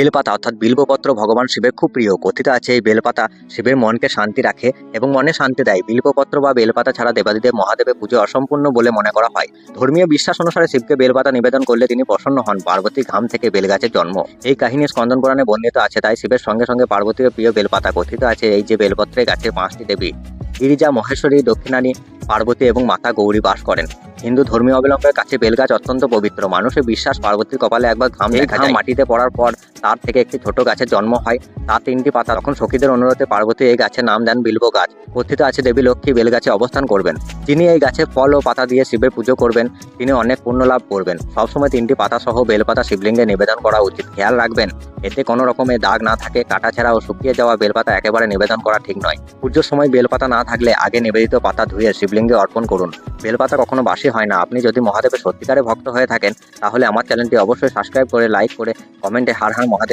বেলপাতা অর্থাৎ বিল্বপত্র ভগবান শিবের খুব প্রিয়। কথিত আছে এই বেলপাতা শিবের মনকে শান্তি রাখে এবং মনে শান্তি দেয়। বিল্বপত্র বা বেলপাতা ছাড়া দেবাদিদেব মহাদেবের পুজো অসম্পূর্ণ বলে মনে করা হয়। ধর্মীয় বিশ্বাস অনুসারে শিবকে বেলপাতা নিবেদন করলে তিনি প্রসন্ন হন। পার্বতীর ঘাম থেকে বেলগাছের জন্ম, এই কাহিনী স্কন্দন পুরাণে বর্ণিত আছে। তাই শিবের সঙ্গে সঙ্গে পার্বতীর প্রিয় বেলপাতা। কথিত আছে এই যে বেলপত্রের গাছে 5টি দেবী গিরিজা, মহেশ্বরী, দক্ষিণানী, পার্বতী এবং মাতা গৌরী বাস করেন। হিন্দু ধর্মীয় অবলম্বনের কাছে বেলগাছ অত্যন্ত পবিত্র। মানুষের বিশ্বাস পার্বতীর কপালে একবার ঘাম দেখা যায়, মাটিতে পড়ার পর তার থেকে একটি ছোট গাছের জন্ম হয়। তার 3টি পাতা। তখন সখীদের অনুরোধে পার্বতী এই গাছের নাম দেন বিল্ব গাছ। কথিত আছে দেবী লক্ষ্মী বেলগাছে অবস্থান করবেন। যিনি এই গাছে ফল ও পাতা দিয়ে শিবের পুজো করবেন তিনি অনেক পুণ্য লাভ করবেন। সবসময় 3টি পাতা সহ বেলপাতা শিবলিঙ্গে নিবেদন করা উচিত। খেয়াল রাখবেন এতে কোনো রকমের দাগ না থাকে। কাটাছেঁড়া ও শুকিয়ে যাওয়া বেলপাতা একেবারে নিবেদন করা ঠিক নয়। পুজোর সময় বেলপাতা না থাকলে আগে নিবেদিত পাতা ধুয়ে শিবলিঙ্গে অর্পণ করুন। বেলপাতা কখনো বাসি হয় না। আপনি যদি মহাদেবের সত্যিকারে ভক্ত হয়ে থাকেন তাহলে আমার চ্যানেলটি অবশ্যই সাবস্ক্রাইব করে, লাইক করে, কমেন্টে হার হার